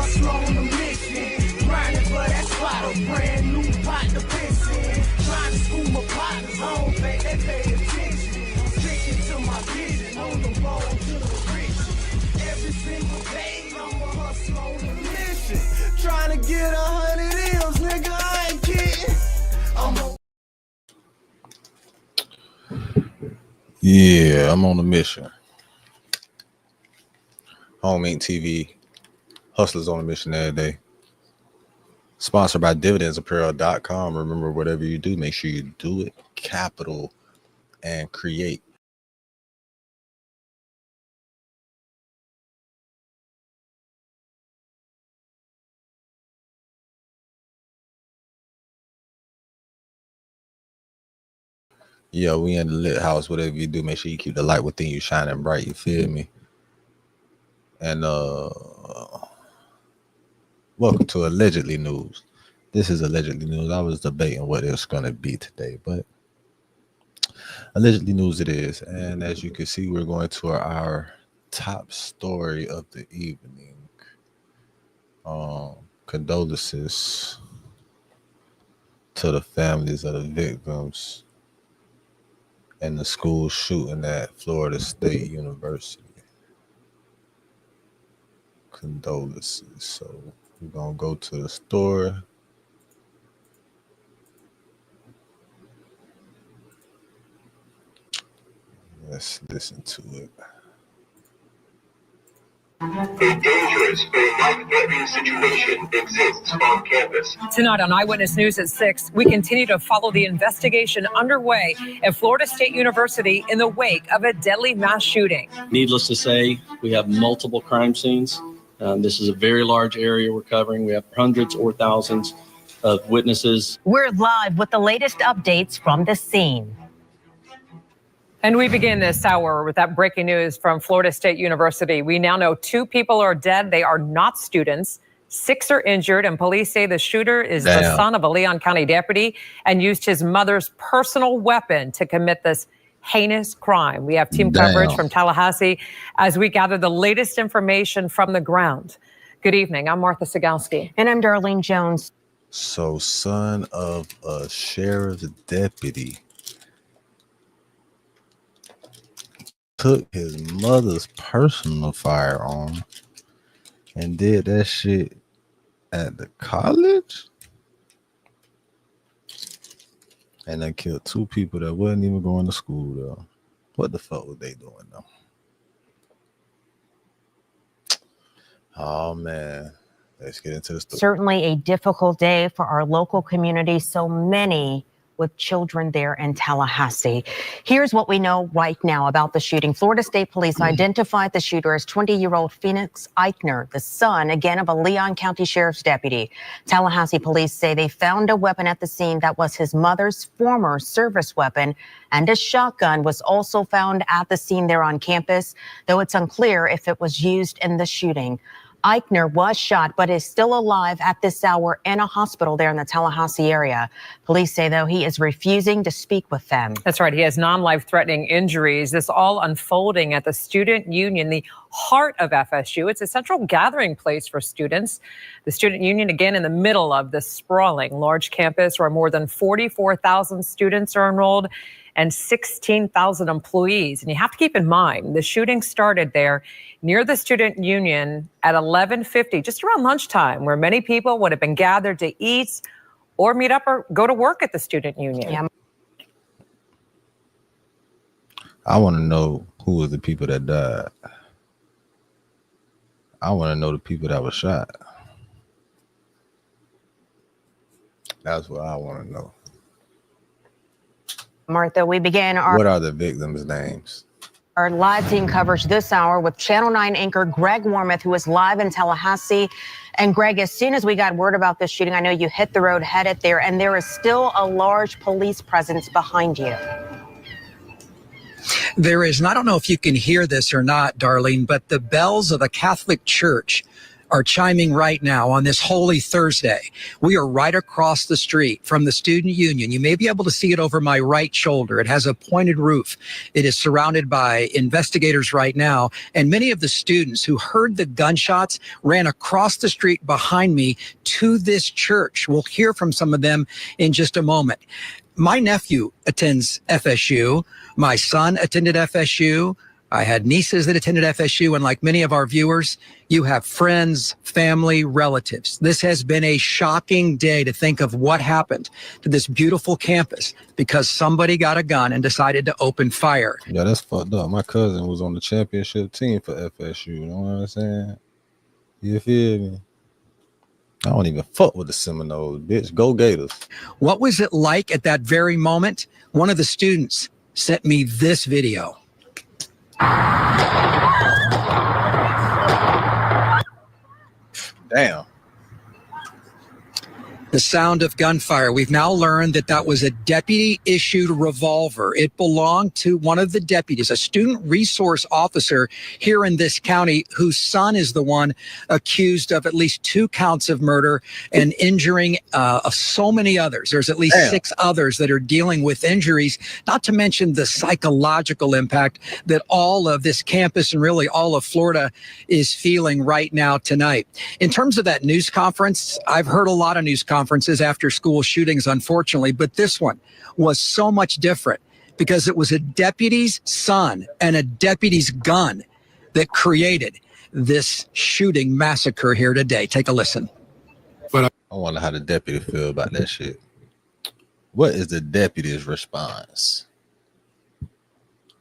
hustle on the mission. Grinding for that spot, a brand new pot to piss in. Trying to school my partners, I don't think they pay attention. I'm sticking to my vision, on the road to the riches. Every single day, I'm a hustle on the mission. Trying to get 100 M's, nigga, I ain't kidding. Yeah, I'm on a mission. Home Inc. TV, Hustlers on a mission every day. Sponsored by DividendsApparel.com. Remember, whatever you do, make sure you do it capital and create. Yeah, we in the lit house. Whatever you do, make sure you keep the light within you shining bright. You feel me? And welcome to Allegedly News. This is Allegedly News. I was debating what it's gonna be today, but Allegedly News it is. And as you can see, we're going to our top story of the evening. Condolences to the families of the victims in the school shooting at Florida State University. Condolences. So we're gonna go to the story. Let's listen to it. A dangerous but life-threatening situation exists on campus. Tonight on Eyewitness News at 6, we continue to follow the investigation underway at Florida State University in the wake of a deadly mass shooting. Needless to say, we have multiple crime scenes. This is a very large area we're covering. We have hundreds or thousands of witnesses. We're live with the latest updates from the scene. And we begin this hour with that breaking news from Florida State University. We now know 2 people are dead. They are not students. 6 are injured, and police say the shooter is the son of a Leon County deputy and used his mother's personal weapon to commit this heinous crime. We have team coverage from Tallahassee as we gather the latest information from the ground. Good evening. I'm Martha Sigalski. And I'm Darlene Jones. So, son of a sheriff's deputy took his mother's personal firearm and did that shit at the college, and they killed 2 people that wasn't even going to school though. What the fuck was they doing though? Oh man, let's get into the story. Certainly a difficult day for our local community. So many with children there in Tallahassee. Here's what we know right now about the shooting. Florida State Police identified the shooter as 20-year-old Phoenix Eichner, the son, again, of a Leon County Sheriff's deputy. Tallahassee police say they found a weapon at the scene that was his mother's former service weapon, and a shotgun was also found at the scene there on campus, though it's unclear if it was used in the shooting. Eichner was shot, but is still alive at this hour in a hospital there in the Tallahassee area. Police say, though, he is refusing to speak with them. That's right. He has non-life-threatening injuries. This all unfolding at the Student Union, the heart of FSU. It's a central gathering place for students. The Student Union, again, in the middle of this sprawling large campus where more than 44,000 students are enrolled and 16,000 employees. And you have to keep in mind, the shooting started there near the Student Union at 11:50, just around lunchtime, where many people would have been gathered to eat or meet up or go to work at the Student Union. Yeah. I want to know who was the people that died. I want to know the people that were shot. That's what I want to know. Martha, we begin what are the victims' names? Our live team coverage this hour with Channel 9 anchor Greg Warmoth, who is live in Tallahassee. And Greg, as soon as we got word about this shooting, I know you hit the road, headed there, and there is still a large police presence behind you. There is, and I don't know if you can hear this or not, Darlene, but the bells of the Catholic Church are chiming right now on this Holy Thursday. We are right across the street from the Student Union. You may be able to see it over my right shoulder. It has a pointed roof. It is surrounded by investigators right now. And many of the students who heard the gunshots ran across the street behind me to this church. We'll hear from some of them in just a moment. My nephew attends FSU. My son attended FSU. I had nieces that attended FSU, and like many of our viewers, you have friends, family, relatives. This has been a shocking day to think of what happened to this beautiful campus because somebody got a gun and decided to open fire. Yeah, that's fucked up. My cousin was on the championship team for FSU. You know what I'm saying? You feel me? I don't even fuck with the Seminoles, bitch. Go Gators. What was it like at that very moment? One of the students sent me this video. Damn. The sound of gunfire. We've now learned that that was a deputy-issued revolver. It belonged to one of the deputies, a student resource officer here in this county, whose son is the one accused of at least 2 counts of murder and injuring so many others. There's at least 6 others that are dealing with injuries, not to mention the psychological impact that all of this campus and really all of Florida is feeling right now tonight. In terms of that news conference, I've heard a lot of news conferences after school shootings, unfortunately, but this one was so much different because it was a deputy's son and a deputy's gun that created this shooting massacre here today. Take a listen. I wonder how the deputy feel about that shit. What is the deputy's response?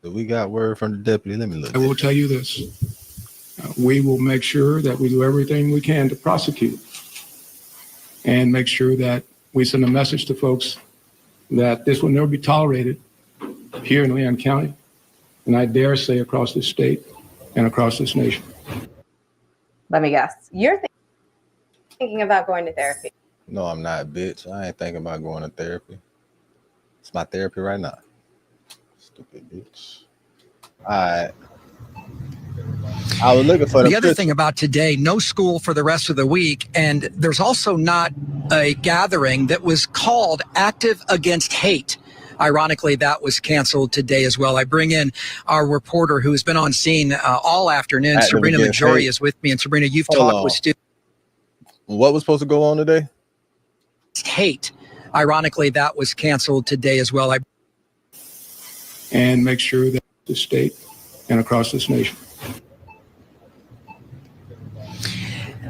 Do we got word from the deputy? Let me look. I will tell you this. We will make sure that we do everything we can to prosecute and make sure that we send a message to folks that this will never be tolerated here in Leon County, and I dare say across this state and across this nation. Let me guess. You're thinking about going to therapy. No, I'm not, bitch. I ain't thinking about going to therapy. It's my therapy right now. Stupid bitch. All right. I was looking for the other thing about today, no school for the rest of the week. And there's also not a gathering that was called Active Against Hate. Ironically, that was canceled today as well. I bring in our reporter who has been on scene all afternoon. Sabrina Majori is with me. And Sabrina, you've talked with students. What was supposed to go on today? Hate. Ironically, that was canceled today as well. And make sure that the state and across this nation.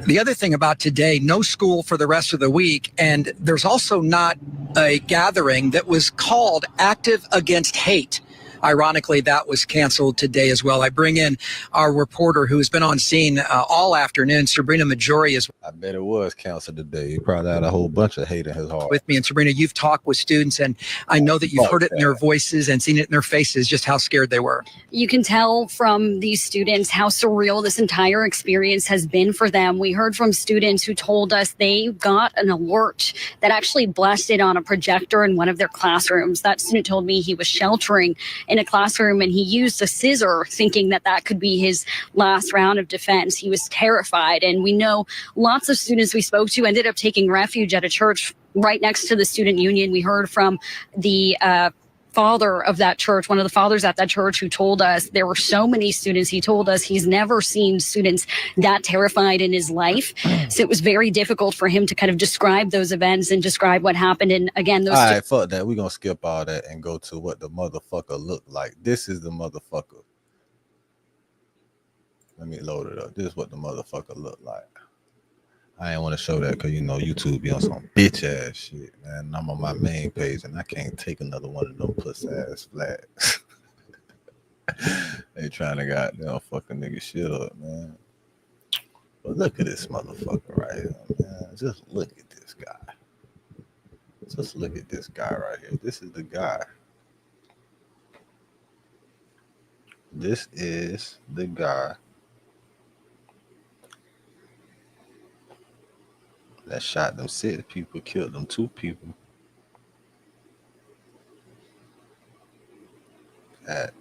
The other thing about today, no school for the rest of the week. And there's also not a gathering that was called Active Against Hate. Ironically, that was canceled today as well. I bring in our reporter who has been on scene all afternoon. Sabrina Majori is. I bet it was canceled today. He probably had a whole bunch of hate in his heart. With me. And Sabrina, you've talked with students, and I know that you've heard it in their voices and seen it in their faces, just how scared they were. You can tell from these students how surreal this entire experience has been for them. We heard from students who told us they got an alert that actually blasted on a projector in one of their classrooms. That student told me he was sheltering in a classroom and he used a scissor thinking that that could be his last round of defense. He was terrified. And we know lots of students we spoke to ended up taking refuge at a church right next to the student union. We heard from the father of that church, one of the fathers at that church, who told us there were so many students. He told us he's never seen students that terrified in his life. So it was very difficult for him to kind of describe those events and describe what happened. And again, those. All right, fuck that. We're going to skip all that and go to what the motherfucker looked like. This is the motherfucker. Let me load it up. This is what the motherfucker looked like. I ain't want to show that because, you know, YouTube be on some bitch ass shit, man. I'm on my main page and I can't take another one of them puss ass flags. They trying to goddamn fucking nigga shit up, man. But look at this motherfucker right here, man. Just look at this guy. Just look at this guy right here. This is the guy. This is the guy that shot them 6 people, killed them 2 people at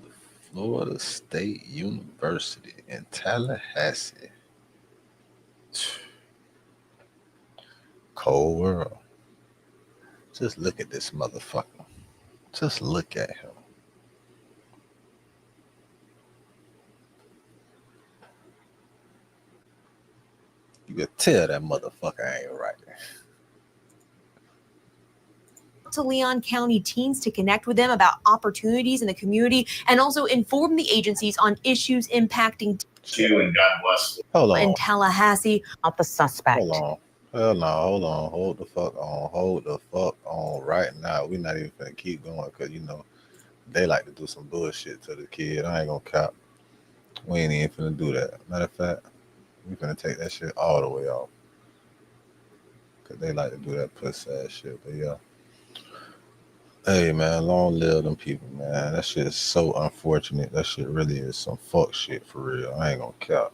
the Florida State State University in Tallahassee. Cold world. Just look at this motherfucker. Just look at him. You could tell that motherfucker ain't right. To Leon County teens to connect with them about opportunities in the community and also inform the agencies on issues impacting And God bless. Hold on. in Tallahassee. Not the suspect. Hold on. Hell no, hold on. Hold the fuck on. Hold the fuck on right now. We're not even gonna keep going because, you know, they like to do some bullshit to the kid. I ain't gonna cap. We ain't even finna do that. Matter of fact, we finna take that shit all the way off. Because they like to do that pussy ass shit. But yeah. Hey, man, long live them people, man. That shit is so unfortunate. That shit really is some fuck shit for real. I ain't gonna cap.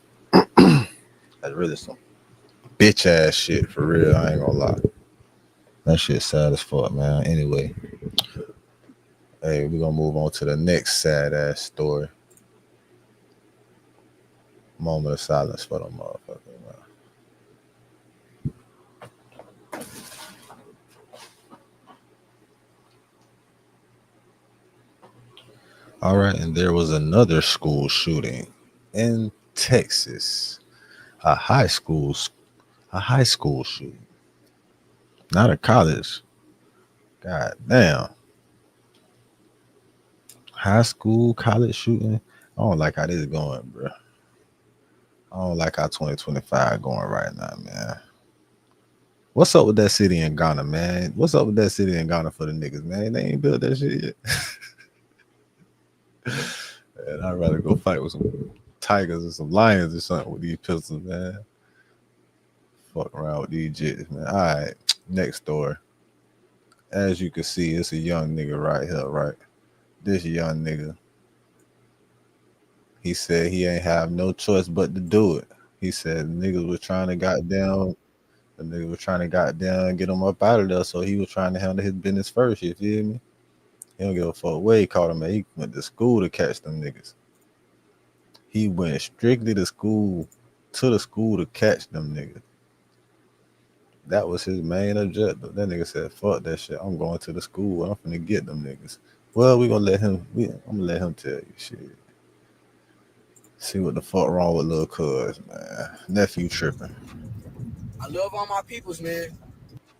That's really some bitch ass shit for real. I ain't gonna lie. That shit sad as fuck, man. Anyway, hey, we're gonna move on to the next sad ass story. Moment of silence for them motherfuckers, man. All right, and there was another school shooting in Texas. A high school shooting. Not a college. God damn. High school, college shooting. I don't like how this is going, bro. I don't like how 2025 going right now, man. What's up with that city in Ghana, man? What's up with that city in Ghana for the niggas, man? They ain't built that shit yet. And I'd rather go fight with some tigers or some lions or something with these pistols, man. Fuck around with these jits, man. All right, next story. As you can see, it's a young nigga right here, right? This young nigga. He said he ain't have no choice but to do it. He said the niggas was trying to goddamn get him up out of there, so he was trying to handle his business first, you feel me? He don't give a fuck where he caught him at. He went to school to catch them niggas. He went strictly to school to catch them niggas. That was his main objective. That nigga said, fuck that shit. I'm going to the school. I'm finna get them niggas. Well, I'm gonna let him tell you shit. See what the fuck wrong with little cuz, man. Nephew tripping. I love all my peoples, man.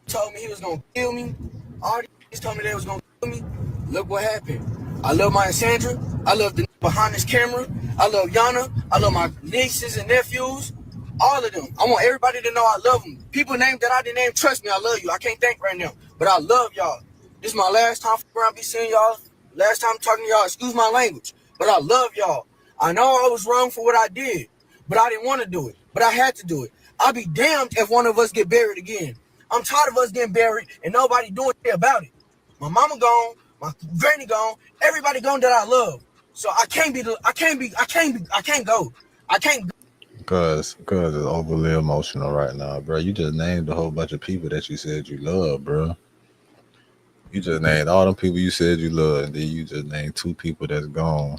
Told me he was gonna kill me. All these told me they was gonna kill me. Look what happened. I love my Sandra. I love the behind this camera. I love Yana. I love my nieces and nephews. All of them. I want everybody to know I love them. People named that I didn't name, trust me, I love you. I can't think right now, but I love y'all. This is my last time I'll be seeing y'all. Last time talking to y'all. Excuse my language, but I love y'all. I know I was wrong for what I did, but I didn't want to do it. But I had to do it. I'll be damned if one of us get buried again. I'm tired of us getting buried and nobody doing anything about it. My mama gone, my granny gone, everybody gone that I love. So I can't go. I can't go. Cuz is overly emotional right now, bro. You just named a whole bunch of people that you said you love, bro. You just named all them people you said you love, and then you just named two people that's gone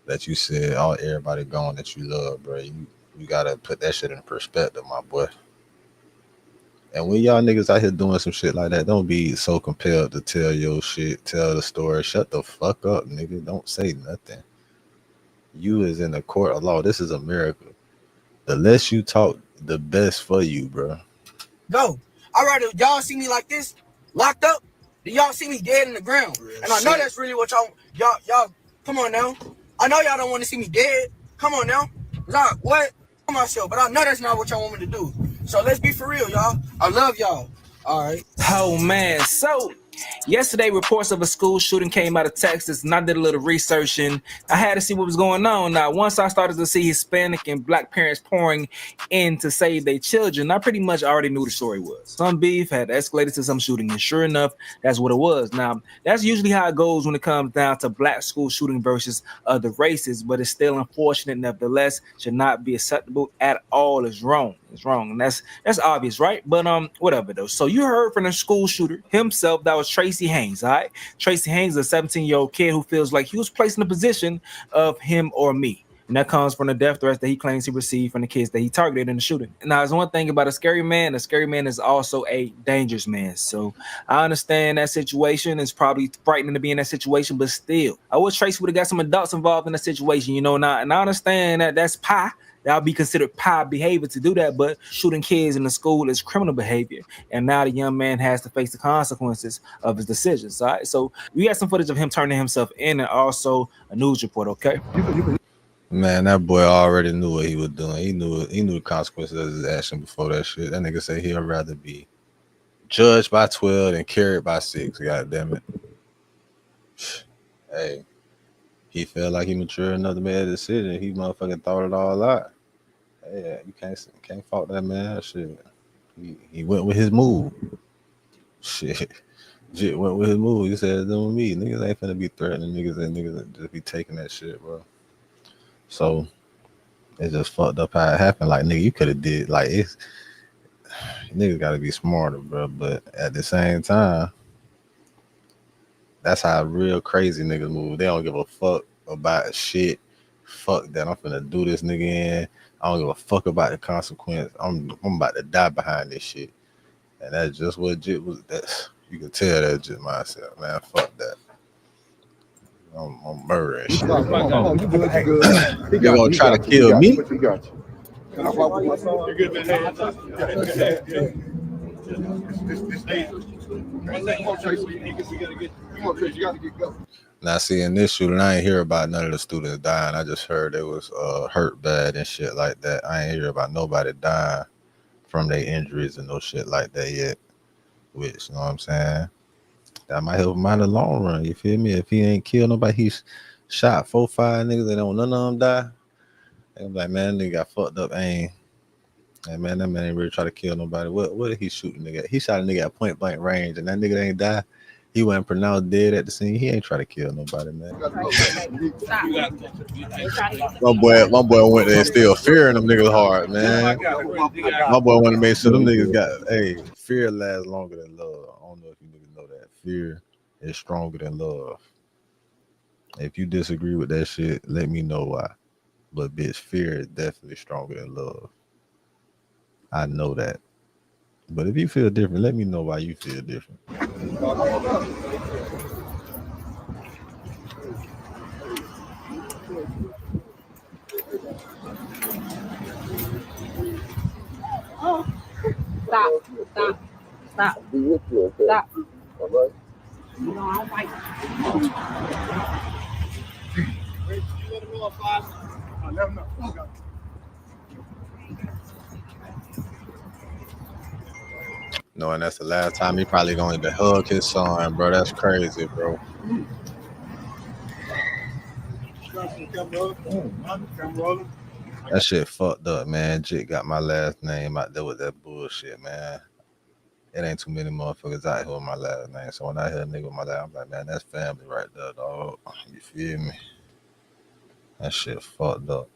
that you said everybody gone that you love, bro. You gotta put that shit in perspective, my boy. And when y'all niggas out here doing some shit like that, don't be so compelled to tell your shit, tell the story. Shut the fuck up, nigga. Don't say nothing. You is in the court of law. This is America. The less you talk, the best for you, bro. Go. All right, if y'all see me like this, locked up, then y'all see me dead in the ground. And I know that's really what y'all, come on now. I know y'all don't want to see me dead. Come on now. What? Myself, but I know that's not what y'all want me to do. So let's be for real, y'all. I love y'all. All right. Oh, man. So yesterday, reports of a school shooting came out of Texas, and I did a little research, and I had to see what was going on. Now, once I started to see Hispanic and Black parents pouring in to save their children, I pretty much already knew the story was. Some beef had escalated to some shooting, and sure enough, that's what it was. Now, that's usually how it goes when it comes down to Black school shooting versus other races, but it's still unfortunate, nevertheless, should not be acceptable at all. It's wrong. It's wrong, and that's obvious, right? But whatever though. So you heard from the school shooter himself. That was Tracy Haynes. All right, Tracy Haynes, a 17-year-old kid who feels like he was placed in the position of him or me. And that comes from the death threats that he claims he received from the kids that he targeted in the shooting. Now, there's one thing about a scary man. A scary man is also a dangerous man. So I understand that situation. It's probably frightening to be in that situation, but still, I wish Tracy would have got some adults involved in the situation, you know. Now, and I understand that that's pie. That'll be considered pie behavior to do that, but shooting kids in the school is criminal behavior. And now the young man has to face the consequences of his decisions. All right. So we got some footage of him turning himself in and also a news report, okay? Man, that boy already knew what he was doing. He knew the consequences of his action before that shit. That nigga said he'd rather be judged by 12 than carried by 6. God damn it. Hey, he felt like he matured enough to make a decision. He motherfucking thought it all out. Hey, you can't fault that man. Shit. He went with his move. Shit. Jit went with his move. He said it's doing me. Niggas ain't finna be threatening niggas and niggas just be taking that shit, bro. So it's just fucked up how it happened. Like, nigga, you could have did like it's niggas gotta be smarter, bro. But at the same time, that's how real crazy niggas move. They don't give a fuck about shit. Fuck that. I'm finna do this nigga in. I don't give a fuck about the consequence. I'm about to die behind this shit. And that's just what Jit was. That's you can tell that Jit mindset, man. Fuck that. I'm murdering shit. You're gonna try to kill me? Now, see, in this shooting, I ain't hear about none of the students dying. I just heard they was hurt bad and shit like that. I ain't hear about nobody dying from their injuries and no shit like that yet. Which, you know what I'm saying? That might help him out in the long run. You feel me? If he ain't killed nobody, he's shot 4, 5 niggas. They don't none of them die. They be like, man, nigga got fucked up. Hey, man, that man ain't really try to kill nobody. What did he shoot a nigga? He shot a nigga at point blank range, and that nigga ain't die. He wasn't pronounced dead at the scene. He ain't try to kill nobody, man. My boy went there still fearing them niggas hard, man. My boy wanted to make sure them niggas got, hey, fear lasts longer than love. I don't know if you niggas know that. Fear is stronger than love. If you disagree with that shit, let me know why. But bitch, fear is definitely stronger than love. I know that. But if you feel different, let me know why you feel different. Stop. Be with you, okay? Stop. All right. You know, I don't fight. Let him know. Knowing that's the last time he probably going to hug his son, bro. That's crazy, bro. That shit fucked up, man. Jit got my last name out there with that bullshit, man. It ain't too many motherfuckers out here with my last name. So when I hear a nigga with my last, I'm like, man, that's family right there, dog. You feel me? That shit fucked up.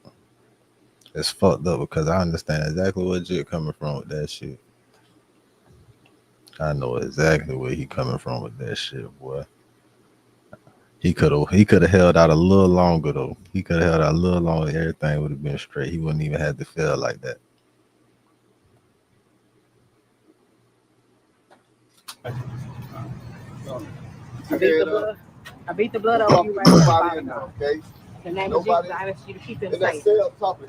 It's fucked up because I understand exactly where Jit coming from with that shit. I know exactly where he coming from with that shit, boy. He could have held out a little longer though. He could have held out a little longer. Everything would have been straight. He wouldn't even have to feel like that. I beat the blood out of you right now. Okay. The name of Jesus, I ask you to keep him safe.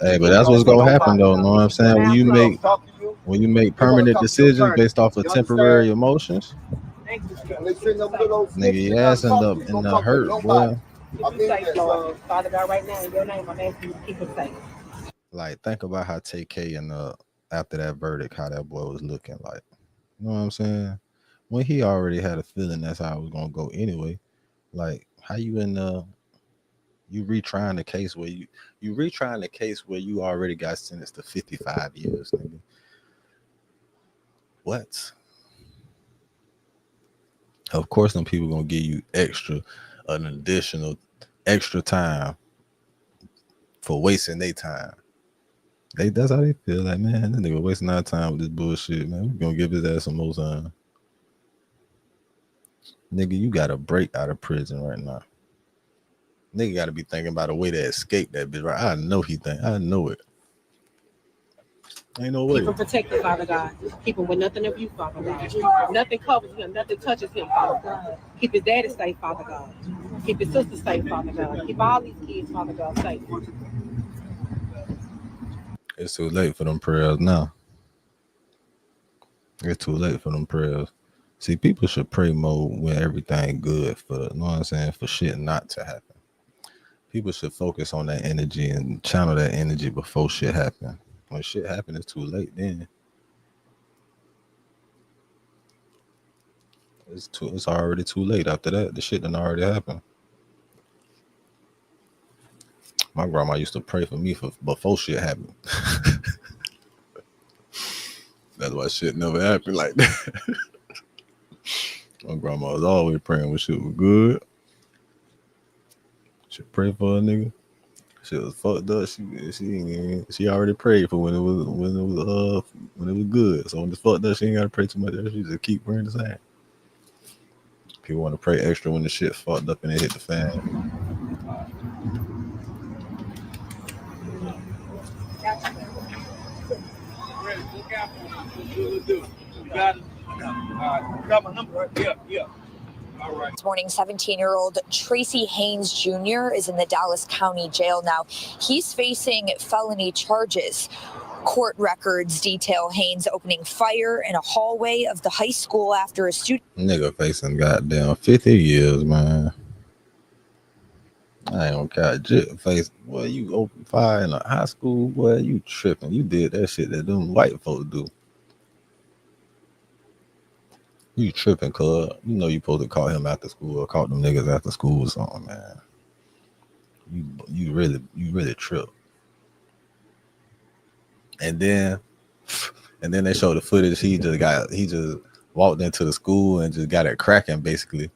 Hey, but that's what's gonna happen though. Know what I'm saying? When you make permanent decisions based off of temporary emotions, nigga, your ass end up in the hurt, boy. Father God, right now in your name, I'm asking you to keep him safe. Like, think about how TK and after that verdict, how that boy was looking like. You know what I'm saying? When he already had a feeling that's how it was gonna go anyway. Like, how you in you retrying the case where you retrying the case where you already got sentenced to 55 years, nigga. What? Of course, them people gonna give you an additional extra time for wasting their time. That's how they feel. Like, man, this nigga wasting our time with this bullshit, man. We're gonna give his ass some more time. Nigga, you got a break out of prison right now. Nigga got to be thinking about a way to escape that bitch, right? I know he think. I know it. Ain't no way. Keep him protected, Father God. Keep him with nothing of you, Father God. Nothing covers him. Nothing touches him, Father God. Keep his daddy safe, Father God. Keep his sister safe, Father God. Keep all these kids, Father God, safe. It's too late for them prayers now. It's too late for them prayers. See, people should pray more when everything good for, you know what I'm saying, for shit not to happen. People should focus on that energy and channel that energy before shit happen. When shit happen, it's too late then. It's already too late after that. The shit done already happened. My grandma used to pray for me before shit happened. That's why shit never happened like that. My grandma was always praying when shit was good. She pray for a nigga. Shit was fucked up. She already prayed for when it was good. So when it's fucked up, she ain't gotta pray too much. She just keep praying the same. People want to pray extra when the shit fucked up and it hit the fan. Got my number right? Yeah. All right. This morning, 17-year-old Tracy Haynes Jr. is in the Dallas County Jail now. He's facing felony charges. Court records detail Haynes opening fire in a hallway of the high school after a student. Nigga facing goddamn 50 years, man. I ain't gonna cut face. Boy, you open fire in a high school, boy, you tripping. You did that shit that them white folks do. You tripping, cuz. You know you supposed to call him after school or call them niggas after school or something, man. You really trip. And then they showed the footage. He just walked into the school and just got it cracking, basically.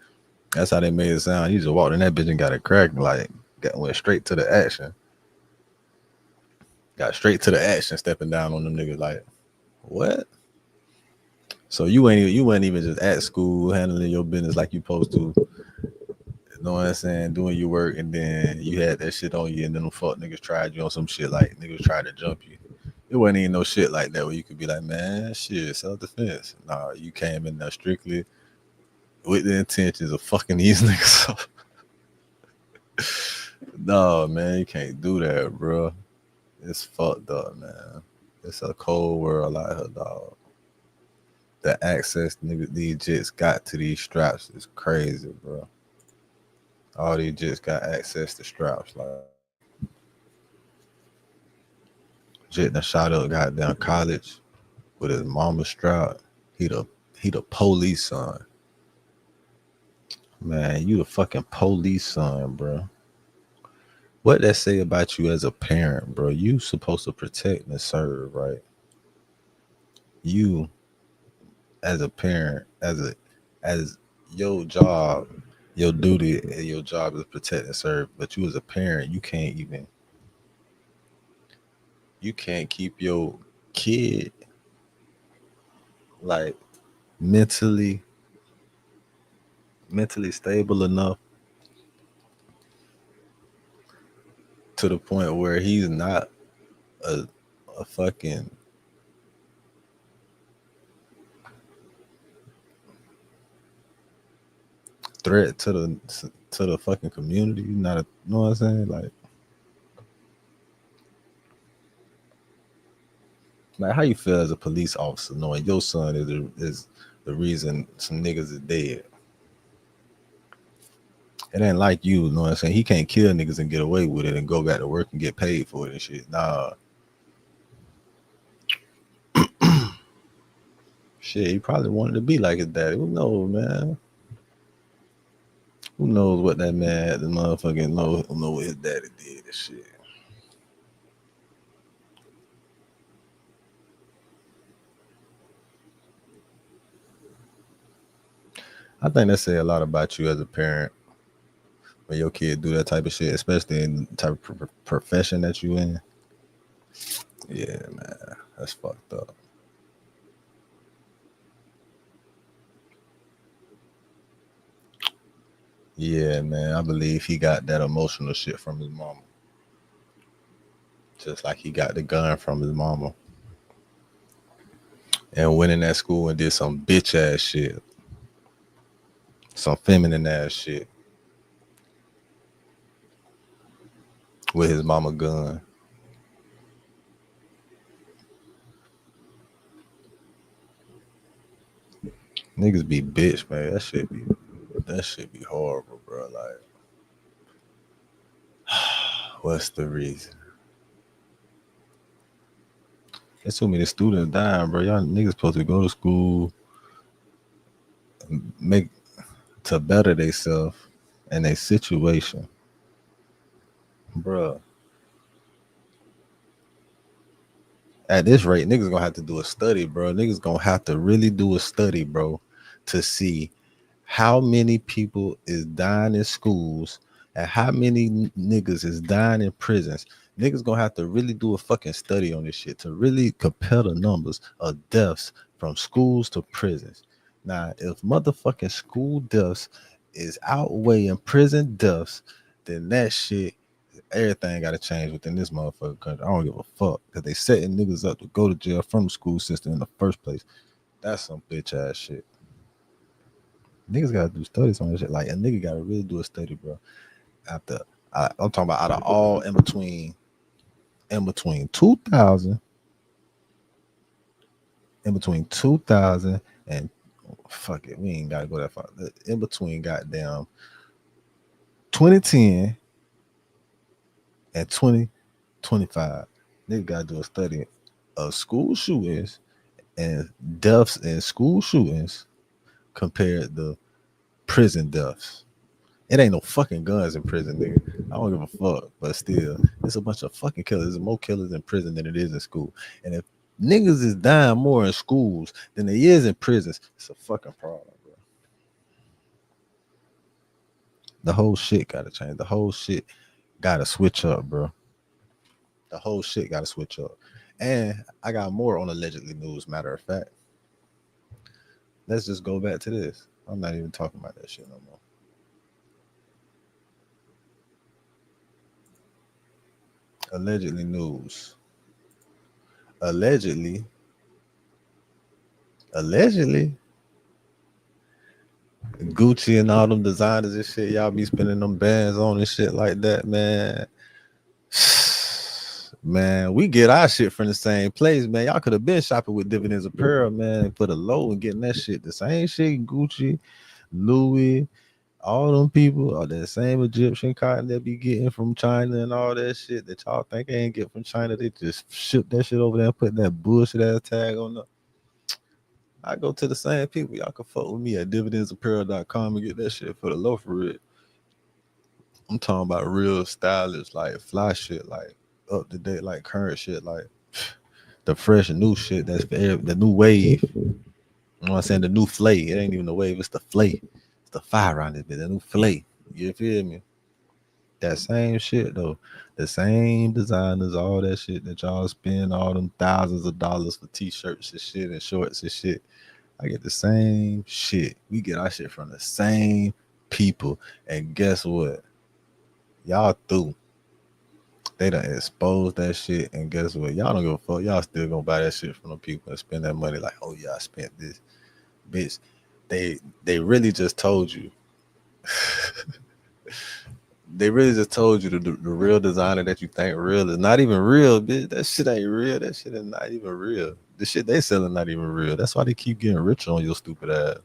That's how they made it sound. He just walked in that bitch and got it cracking, like went straight to the action. Got straight to the action, stepping down on them niggas like, what? So you weren't even just at school handling your business like you supposed to. You know what I'm saying? Doing your work, and then you had that shit on you, and then them fuck niggas tried you on some shit like niggas tried to jump you. It wasn't even no shit like that where you could be like, man, shit, self-defense. Nah, you came in there strictly with the intentions of fucking these niggas up. No, man, you can't do that, bro. It's fucked up, man. It's a cold world out here, dog. The access these jits got to these straps is crazy, bro. All these jits got access to straps, like Jit done shot up goddamn college with his mama's strap. He the police son. Man, you the fucking police son, bro. What that say about you as a parent, bro? You supposed to protect and serve, right? You as a parent, as your job, your duty and your job is protect and serve, but you as a parent, you can't keep your kid like mentally stable enough to the point where he's not a fucking threat to the fucking community. Not a, you know what I'm saying? Like how you feel as a police officer knowing your son is the reason some niggas is dead? It ain't like you know what I'm saying? He can't kill niggas and get away with it and go back to work and get paid for it and shit. Nah. Shit, he probably wanted to be like his daddy. Who knows, man? Who knows what that man, the motherfucking know what his daddy did and shit. I think that say a lot about you as a parent when your kid do that type of shit, especially in the type of profession that you in. Yeah, man, that's fucked up. Yeah, man, I believe he got that emotional shit from his mama. Just like he got the gun from his mama. And went in that school and did some bitch ass shit. Some feminine ass shit. With his mama gun. Niggas be bitch, man. That shit be horrible, bro. Like, what's the reason? There's so many students dying, bro. Y'all niggas supposed to go to school, make to better themselves and their situation, bro. At this rate, niggas gonna have to do a study, bro. Niggas gonna have to really do a study, bro, to see how many people is dying in schools and how many niggas is dying in prisons. Niggas gonna have to really do a fucking study on this shit to really compare the numbers of deaths from schools to prisons. Now, if motherfucking school deaths is outweighing prison deaths, then that shit, everything got to change within this motherfucking country. I don't give a fuck because they setting niggas up to go to jail from the school system in the first place. That's some bitch ass shit. Niggas got to do studies on this shit. Like, a nigga got to really do a study, bro. I'm talking about out of all in between 2000 and fuck it, we ain't gotta go that far. In between goddamn 2010 and 2025, nigga gotta do a study of school shootings and deaths in school shootings compared to prison deaths. It ain't no fucking guns in prison, nigga. I don't give a fuck, but still, it's a bunch of fucking killers. There's more killers in prison than it is in school. And if niggas is dying more in schools than they is in prisons, it's a fucking problem, bro. The whole shit gotta change. The whole shit gotta switch up, bro. The whole shit gotta switch up. And I got more on allegedly news, matter of fact. Let's just go back to this. I'm not even talking about that shit no more. Allegedly news. Allegedly, Gucci and all them designers and shit, y'all be spending them bands on and shit like that, man. Man, we get our shit from the same place, man. Y'all could have been shopping with Dividends Apparel, man. Put a low and getting that shit. The same shit, Gucci, Louis, all them people are that same Egyptian cotton they be getting from China and all that shit that y'all think they ain't get from China. They just ship that shit over there and put that bullshit ass tag on them. I go to the same people. Y'all can fuck with me at dividendsapparel.com and get that shit for the low for it. I'm talking about real stylish, like fly shit, like up to date, like current shit, like the fresh new shit that's the new wave. You know what I'm saying? The new flay. It ain't even the wave, it's the flay. It's the fire around it, the new flay. You feel me? That same shit though. The same designers, all that shit that y'all spend all them thousands of dollars for t-shirts and shit and shorts and shit. I get the same shit. We get our shit from the same people. And guess what? Y'all through. They done exposed that shit. And guess what? Y'all don't give a fuck. Y'all still gonna buy that shit from the people and spend that money like, oh yeah, I spent this. Bitch, they really just told you. They really just told you the real designer that you think real is not even real, bitch. That shit ain't real. That shit is not even real. The shit they selling not even real. That's why they keep getting rich on your stupid ass.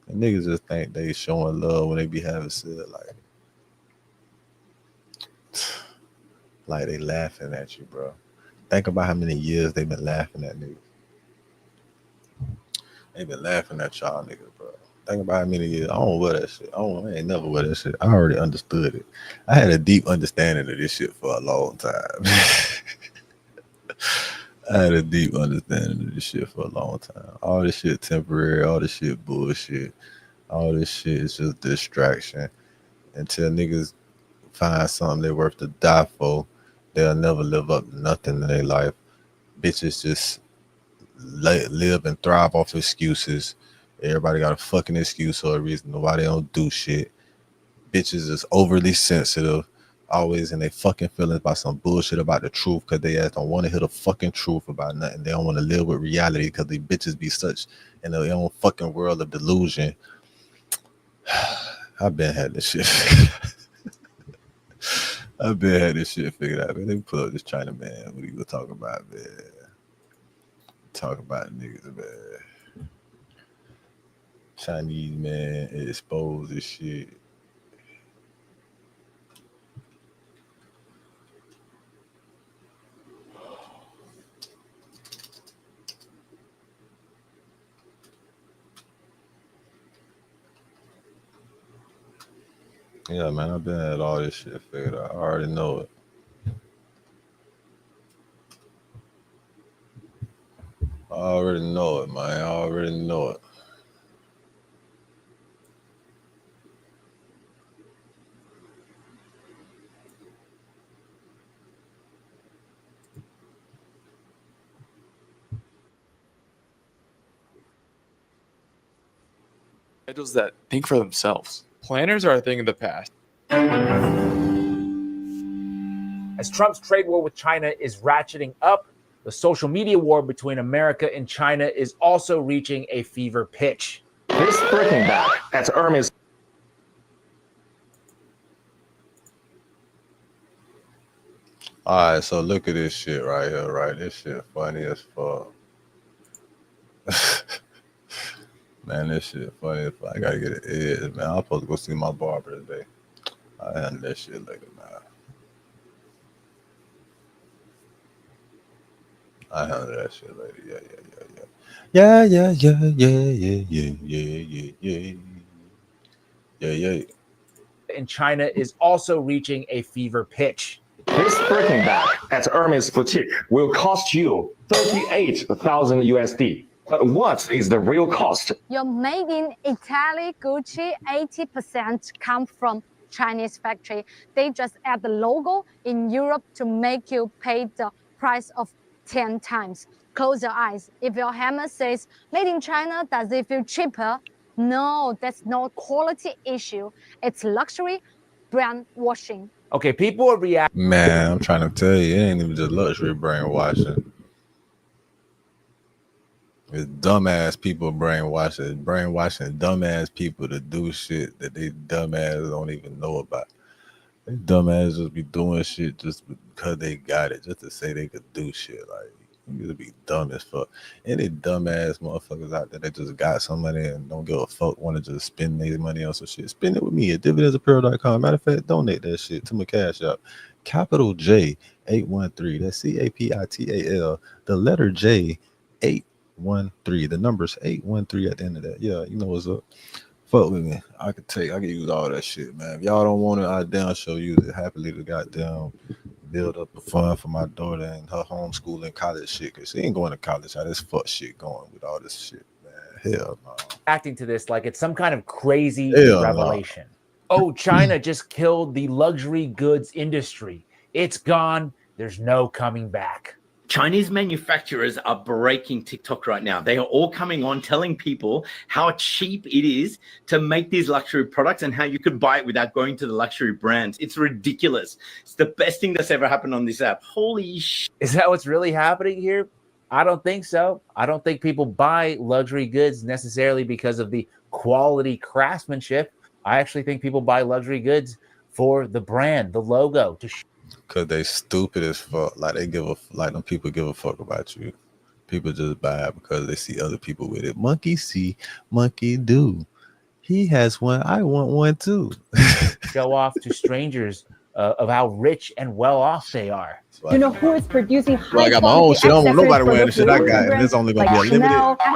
And niggas just think they showing love when they be having shit like they laughing at you, bro. Think about how many years they've been laughing at niggas. They been laughing at y'all niggas, bro. Think about how many years. I don't wear that shit. I ain't never wear that shit. I already understood it. I had a deep understanding of this shit for a long time. I had a deep understanding of this shit for a long time. All this shit temporary. All this shit bullshit. All this shit is just distraction until niggas find something they're worth to die for They'll never live up to nothing in their life. Bitches just live and thrive off excuses. Everybody got a fucking excuse or a reason why they don't do shit. Bitches is overly sensitive, always in their fucking feelings about some bullshit about the truth because they ass don't want to hear the fucking truth about nothing. They don't want to live with reality because these bitches be such in their own fucking world of delusion. I've been had this shit. I've been had this shit figured out, man. They put up this China man. What he was talking about, man? Talk about niggas, man. Chinese man exposed this shit. Yeah, man, I've been at all this shit figured out. I already know it. I already know it, man. I already know it. Individuals that think for themselves. Planners are a thing of the past. As Trump's trade war with China is ratcheting up, the social media war between America and China is also reaching a fever pitch. This Breaking Bad at Hermes. All right, so look at this shit right here, right? This shit funny as fuck. Man, this shit funny as fuck. I gotta get it edged, man. I'm supposed to go see my barber today. I handle that shit later, man. I handle that shit later. Yeah. And China is also reaching a fever pitch. This Breaking Bad at Hermes Boutique will cost you $38,000 USD. But what is the real cost? Your made in Italy Gucci 80% come from Chinese factory. They just add the logo in Europe to make you pay the price of 10 times. Close your eyes. If your hammer says made in China, does it feel cheaper? No, that's not quality issue. It's luxury brand washing. Okay, people are reacting. Man, I'm trying to tell you, it ain't even just luxury brainwashing. It's dumbass people brainwashing dumbass people to do shit that they dumbass don't even know about. They dumbass just be doing shit just because they got it, just to say they could do shit. Like, you just be dumb as fuck. Any dumbass motherfuckers out there that just got some money and don't give a fuck, want to just spend their money on some shit. Spend it with me at dividendsapparel.com. Matter of fact, donate that shit to my cash app. Capital J 813. That's CAPITAL. The letter J 813. The number's 813 at the end of that. Yeah, you know what's up. Fuck with me. I can use all that shit, man. If y'all don't want it, I damn sure use it happily to goddamn build up a fund for my daughter and her homeschooling college shit, because she ain't going to college. How this fuck shit going with all this shit, man. Hell no. Acting to this like it's some kind of crazy Hell revelation. No. Oh, China just killed the luxury goods industry. It's gone. There's no coming back. Chinese manufacturers are breaking TikTok right now. They are all coming on telling people how cheap it is to make these luxury products and how you could buy it without going to the luxury brands. It's ridiculous. It's the best thing that's ever happened on this app. Holy shit. Is that what's really happening here? I don't think so. I don't think people buy luxury goods necessarily because of the quality craftsmanship. I actually think people buy luxury goods for the brand, the logo, to Cause they stupid as fuck. Like them people give a fuck about you. People just buy it because they see other people with it. Monkey see, monkey do. He has one. I want one too. show off to strangers of how rich and well off they are. You know who is producing high I got my own shit. I don't want nobody wearing the shit I got, and it's only gonna be a limited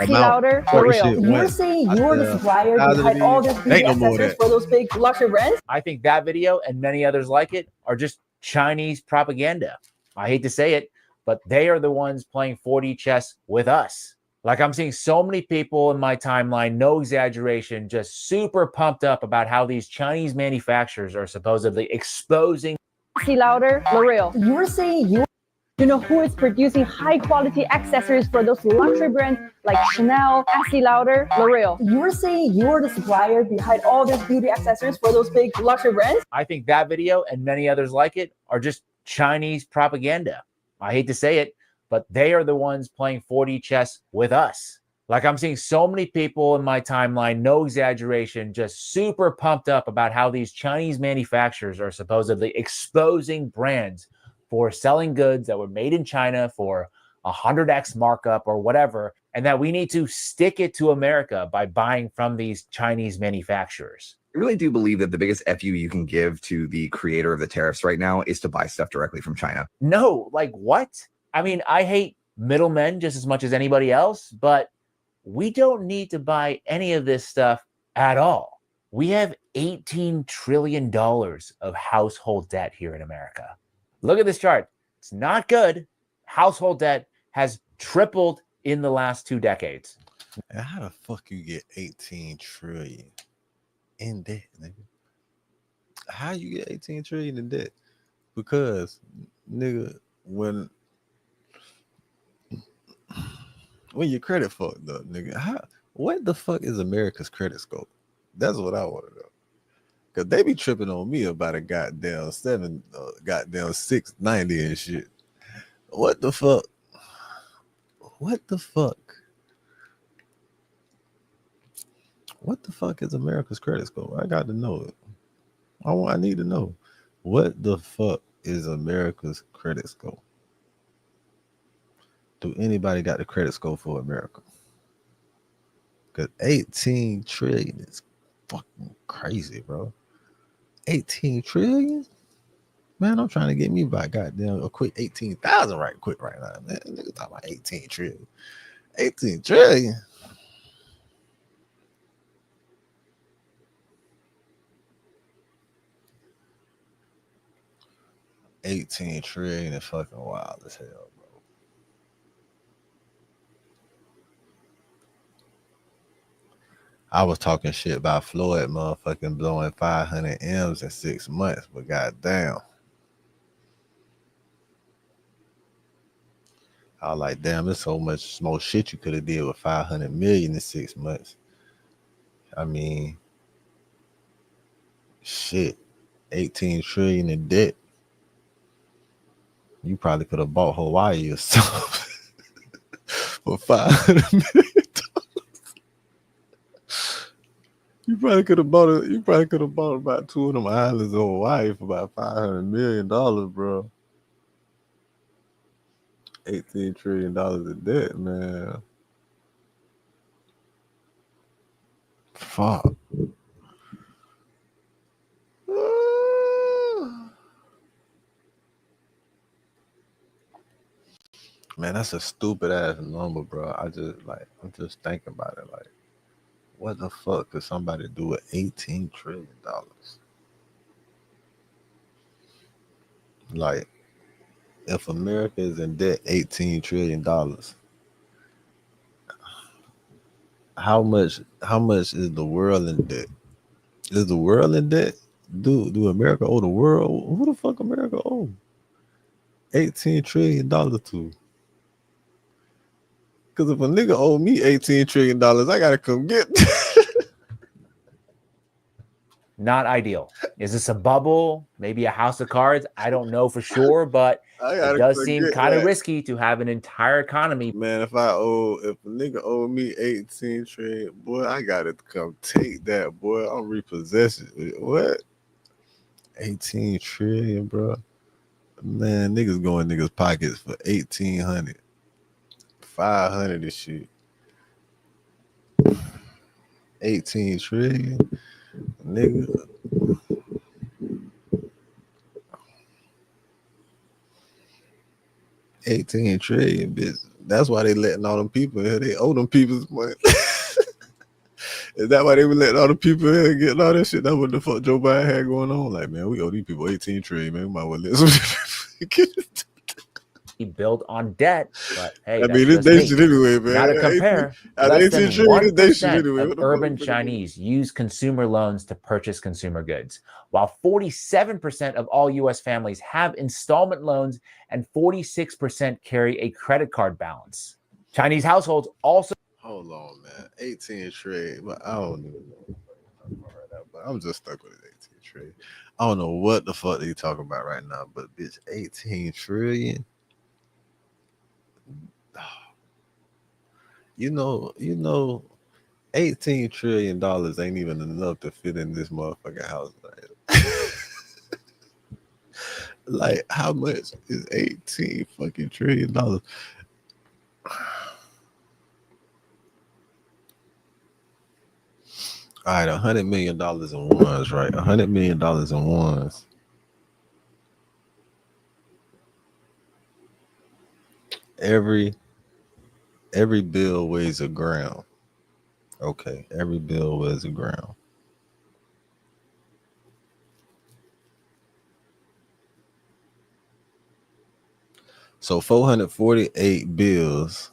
amount. For real. You're saying you're the supplier behind all this big accessories for those big luxury brands? I think that video and many others like it are just Chinese propaganda. I hate to say it, but they are the ones playing 4D chess with us. Like, I'm seeing so many people in my timeline, no exaggeration, just super pumped up about how these Chinese manufacturers are supposedly exposing Estee Lauder, L'Oreal. You're saying you know who is producing high quality accessories for those luxury brands like Chanel, Estee Lauder, L'Oreal. You're saying you're the supplier behind all these beauty accessories for those big luxury brands? I think that video and many others like it are just Chinese propaganda. I hate to say it, but they are the ones playing 4D chess with us. Like, I'm seeing so many people in my timeline, no exaggeration, just super pumped up about how these Chinese manufacturers are supposedly exposing brands for selling goods that were made in China for 100x markup or whatever, and that we need to stick it to America by buying from these Chinese manufacturers. I really do believe that the biggest FU you can give to the creator of the tariffs right now is to buy stuff directly from China. No, like what? I mean, I hate middlemen just as much as anybody else, but we don't need to buy any of this stuff at all. We have $18 trillion of household debt here in America. Look at this chart. It's not good. Household debt has tripled in the last 2 decades. And how the fuck you get 18 trillion in debt, nigga? How you get 18 trillion in debt? Because, nigga, when your credit fucked up, nigga, what the fuck is America's credit score? That's what I want to know. Cause they be tripping on me about a goddamn 690 and shit. What the fuck? What the fuck? What the fuck is America's credit score? I got to know it. I need to know. What the fuck is America's credit score? Do anybody got the credit score for America? Because 18 trillion is fucking crazy, bro. 18 trillion? Man, I'm trying to get me by goddamn a quick 18,000 right now. Man, nigga talking about 18 trillion. 18 trillion? $18 trillion is fucking wild as hell, bro. I was talking shit about Floyd motherfucking blowing 500 M's in 6 months, but goddamn. I was like, damn, there's so much more shit you could have did with 500 million in 6 months. I mean, shit, 18 trillion in debt. You probably could have bought Hawaii or something for 500 million. You probably could have bought it. You probably could have bought about 2 of them islands of Hawaii for about $500 million, bro. $18 trillion in debt, man. Fuck. Man, that's a stupid ass number, bro. I'm just thinking about it. Like, what the fuck could somebody do with $18 trillion? Like, if America is in debt $18 trillion, how much is the world in debt? Is the world in debt? Do America owe the world? Who the fuck America owe $18 trillion to? Because if a nigga owe me $18 trillion, I gotta come get. Not ideal. Is this a bubble? Maybe a house of cards? I don't know for sure, but it does seem kind of risky to have an entire economy. Man, if a nigga owe me 18 trillion, boy, I gotta come take that, boy. I'm repossessing it. What? 18 trillion, bro. Man, niggas go in niggas' pockets for 1,800. 500 and shit. 18 trillion, nigga. $18 trillion, bitch. That's why they letting all them people in here. They owe them people's money. Is that why they were letting all the people in here getting all that shit? That's what the fuck Joe Biden had going on. Like, man, we owe these people 18 trillion, man. We might well let some built on debt. But hey, I that's mean, this just me. nation anyway, man. Now to compare, At less 18 than trillion, this nation 1% anyway. of What the fuck urban we finna do? Chinese use consumer loans to purchase consumer goods, while 47% of all U.S. families have installment loans and 46% carry a credit card balance. Chinese households also. Hold on, man. 18 trillion, but I don't even know. But I'm just stuck with it. 18 trillion. I don't know what the fuck they talking about right now, but bitch, 18 trillion. You know, $18 trillion ain't even enough to fit in this motherfucking house. Like, how much is 18 fucking trillion dollars? All right, $100 million in ones, right? $100 million in ones. Every bill weighs a gram. Okay, every bill weighs a gram. So 448 bills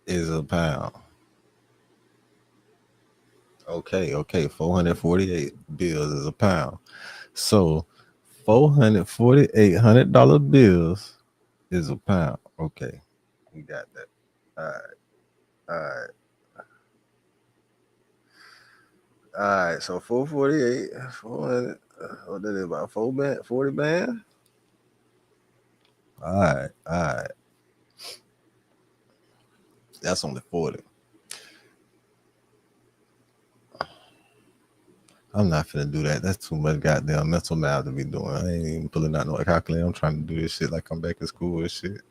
is a pound. Okay, 448 bills is a pound. So 448 $100 bills is a pound. Okay, we got that. All right. So 448, 400. What that is, about 40 band? All right. That's only 40. I'm not finna do that. That's too much goddamn mental math to be doing. I ain't even pulling out no calculator. I'm trying to do this shit like I'm back in school and shit.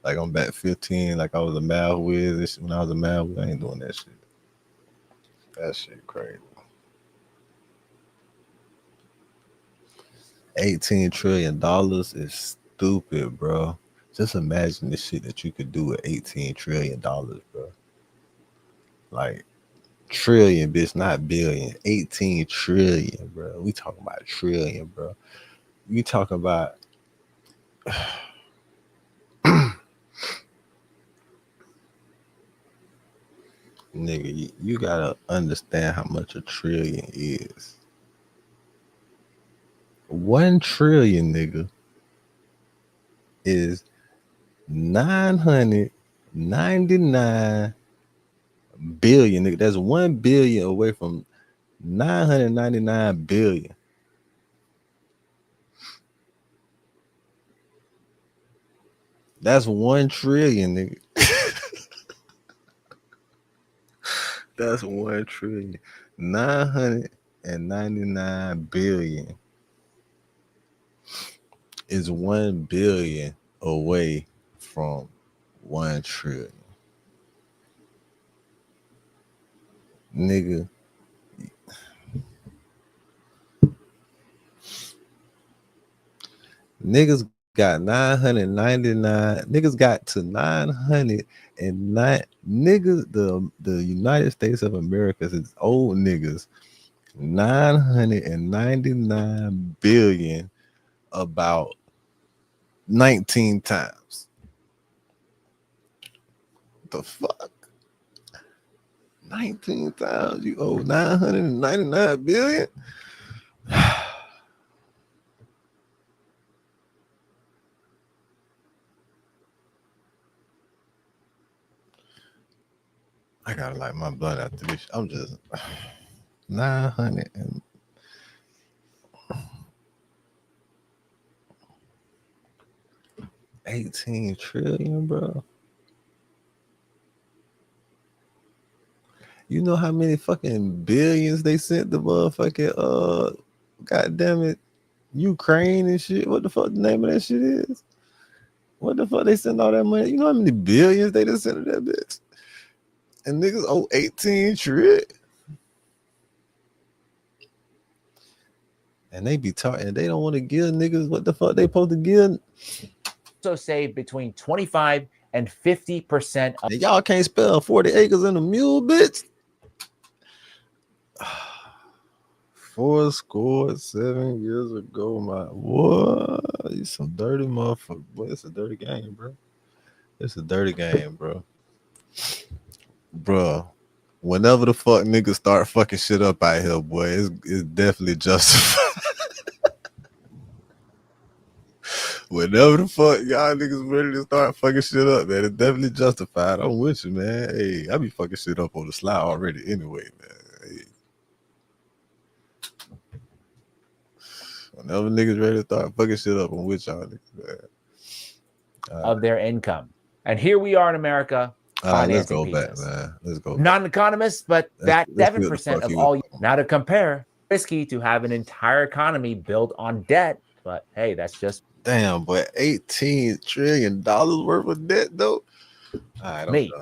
Like I'm back 15, like I was a math whiz and shit. When I was a math whiz, I ain't doing that shit. That shit crazy. 18 trillion dollars is stupid, bro. Just imagine the shit that you could do with 18 trillion dollars, bro. Like trillion, bitch, not billion. 18 trillion, bro. We talking about trillion, bro. You talking about nigga, you gotta understand how much a trillion is. 1 trillion, nigga, is 999 billion, nigga. That's 1 billion away from 999 billion. That's 1 trillion, nigga. That's 1 trillion. 999 billion is 1 billion away from 1 trillion. Nigga, niggas got 999. Niggas got to 909. Niggas, the United States of America is old niggas. 999 billion about 19 times. The fuck? 19 times you owe 999 billion? I gotta light my blunt after this. I'm just 900 and 18 trillion, bro. You know how many fucking billions they sent the motherfucking goddamn it, Ukraine and shit? What the fuck the name of that shit is? What the fuck they send all that money? You know how many billions they just sent to that bitch? And niggas owe 18 trillion. And they be talking, they don't want to give niggas what the fuck they supposed to give. Also save between 25 and 50% of. And y'all can't spell 40 acres in a mule, bitch. 4 score 7 years ago, my what? You some dirty motherfucker. Boy, it's a dirty game, bro. It's a dirty game, bro. Bro, whenever the fuck niggas start fucking shit up out here, boy, it's definitely justified. Whenever the fuck y'all niggas ready to start fucking shit up, man, it's definitely justified. I'm with you, man. Hey, I be fucking shit up on the slide already anyway, man. Hey. Whenever niggas ready to start fucking shit up, I'm with y'all niggas, man. Of their income. And here we are in America. Let's go pizzas. back, man. Let's go. Not an economist, but Let's 7% of all. Now to compare, risky to have an entire economy built on debt, but hey, that's just damn. But $18 trillion worth of debt, though. All right, me.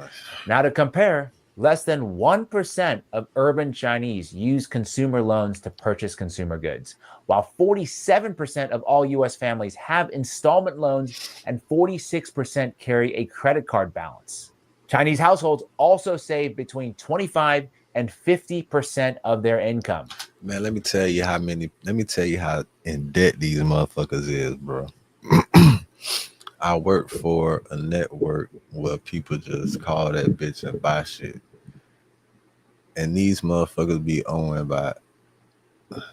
Now to compare, less than 1% of urban Chinese use consumer loans to purchase consumer goods, while 47% of all U.S. families have installment loans and 46% carry a credit card balance. Chinese households also save between 25 and 50% of their income. Man, let me tell you how in debt these motherfuckers is, bro. I work for a network where people just call that bitch and buy shit. And these motherfuckers be owing by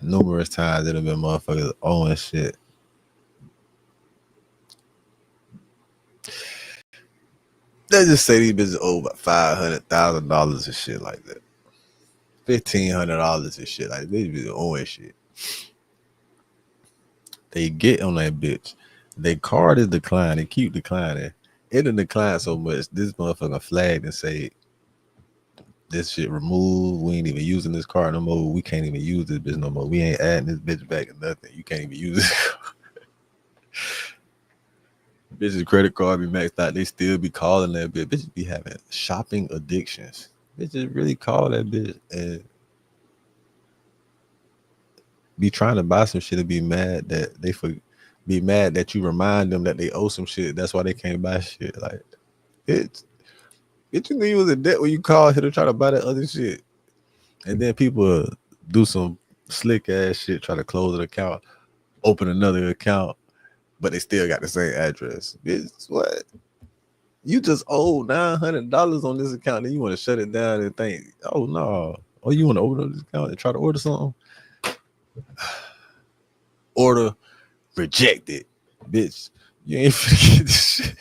numerous times that have been motherfuckers owing shit. Let's just say these bitches owe about $500,000 and shit like that. $1,500 and shit like that. These bitches owing shit. They get on that bitch. Their card is declined. They keep declining. It done declined so much. This motherfucker flagged and say, this shit removed. We ain't even using this card no more. We can't even use this bitch no more. We ain't adding this bitch back or nothing. You can't even use it. Bitches' credit card be maxed out. They still be calling that bitch. Bitches be having shopping addictions. Bitches really call that bitch and be trying to buy some shit and be mad that be mad that you remind them that they owe some shit. That's why they can't buy shit. Like, you knew you was in debt when you called here to try to buy that other shit. And then people do some slick ass shit, try to close an account, open another account, but they still got the same address. Bitch, what? You just owe $900 on this account, and you want to shut it down and think, oh no. Oh, you want to open up this account and try to order something? Order rejected. Bitch, you ain't finna get this shit.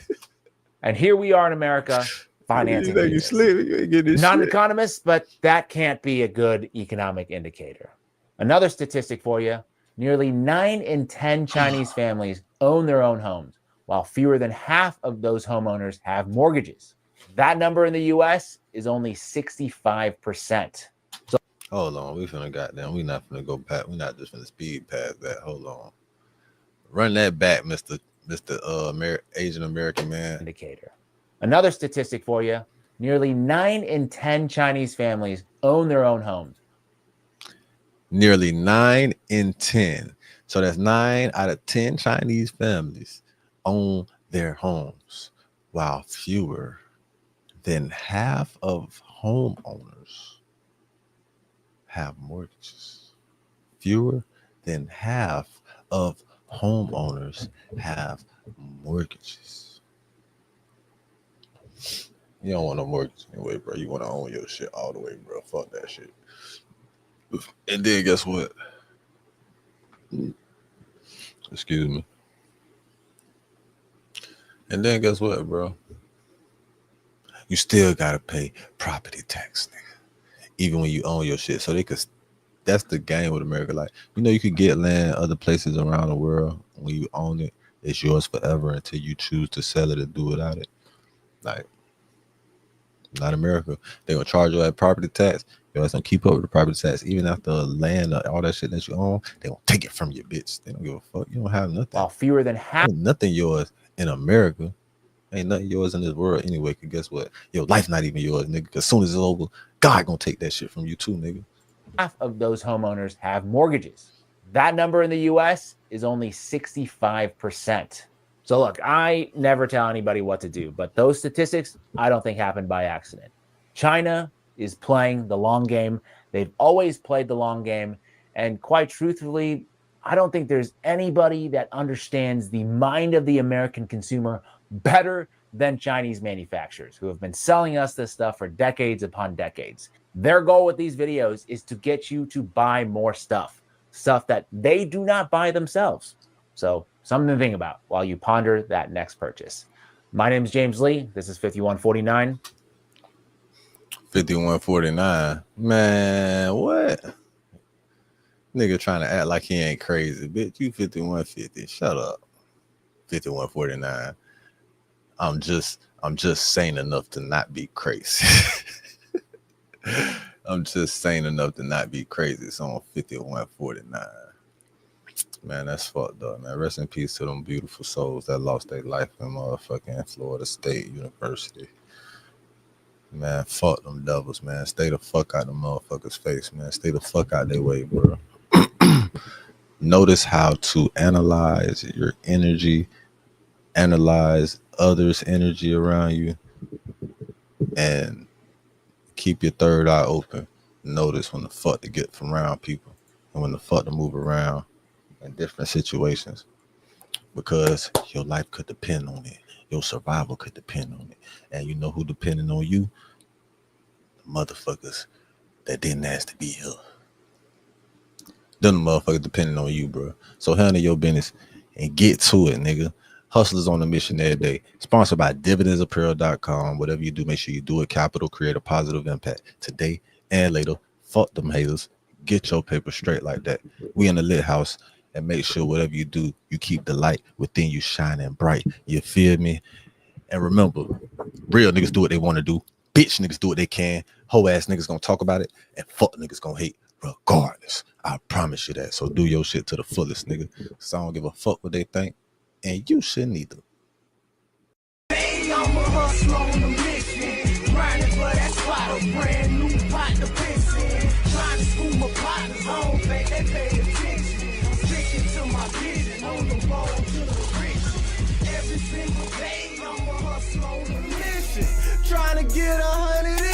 And here we are in America, financing. You ain't get this Not an shit. economist, but that can't be a good economic indicator. Another statistic for you, nearly 9 in 10 Chinese families own their own homes, while fewer than half of those homeowners have mortgages. That number in the U.S. is only 65%. So, hold on, we not finna go back. We're not just finna speed past that. Hold on. Run that back, Mr. Asian American man. Indicator. Another statistic for you, nearly 9 in 10 Chinese families own their own homes. Nearly 9 in 10. So that's 9 out of 10 Chinese families own their homes, while fewer than half of homeowners have mortgages. Fewer than half of homeowners have mortgages. You don't want no mortgage anyway, bro. You want to own your shit all the way, bro. Fuck that shit. And then guess what? Excuse me. And then guess what, bro? You still gotta pay property tax, nigga. Even when you own your shit. So that's the game with America. Like, you could get land other places around the world. When you own it, it's yours forever until you choose to sell it and do without it. Like, not America. They're gonna charge you that property tax. You're gonna keep up with the property tax. Even after land, all that shit that you own, they gonna take it from you, bitch. They don't give a fuck. You don't have nothing. While fewer than half. Ain't nothing yours in America. Ain't nothing yours in this world anyway. Cause guess what? Your life not even yours, nigga. Cause soon as it's over, God gonna take that shit from you too, nigga. Half of those homeowners have mortgages. That number in the U.S. is only 65%. So look, I never tell anybody what to do, but those statistics I don't think happened by accident. China is playing the long game. They've always played the long game. And quite truthfully, I don't think there's anybody that understands the mind of the American consumer better than Chinese manufacturers who have been selling us this stuff for decades upon decades. Their goal with these videos is to get you to buy more stuff that they do not buy themselves. So something to think about while you ponder that next purchase. My name is James Lee. This is 5149. 5149. Man, what? Nigga trying to act like he ain't crazy. Bitch, you 5150. Shut up. 5149. I'm just sane enough to not be crazy. I'm just sane enough to not be crazy. It's on 5149. Man, that's fucked up, man. Rest in peace to them beautiful souls that lost their life in motherfucking Florida State University. Man, fuck them devils, man. Stay the fuck out of them motherfuckers' face, man. Stay the fuck out their way, bro. Notice how to analyze your energy, analyze others' energy around you, and keep your third eye open. Notice when the fuck to get from around people and when the fuck to move around in different situations, because your life could depend on it. Your survival could depend on it. And you know who depending on you? The motherfuckers that didn't ask to be here. Them motherfuckers depending on you, bro. So handle your business and get to it, nigga. Hustlers on a mission every day. Sponsored by dividendsapparel.com. Whatever you do, make sure you do it capital, create a positive impact today and later. Fuck them haters. Get your paper straight like that. We in the lit house, and make sure whatever you do, you keep the light within you shining bright. You feel me? And remember, real niggas do what they want to do. Bitch niggas do what they can. Hoe ass niggas gonna talk about it, and fuck niggas gonna hate regardless. I promise you that. So do your shit to the fullest, nigga. So I don't give a fuck what they think, and you shouldn't either. Hey, I'm a hustler on a mission, grinding for that spot, a brand new pot to piss in. Trying to school my partners, I don't think they pay attention. I'm sticking to my vision, on the road to the riches. Every single day, I'm a hustler on a mission, trying to get 100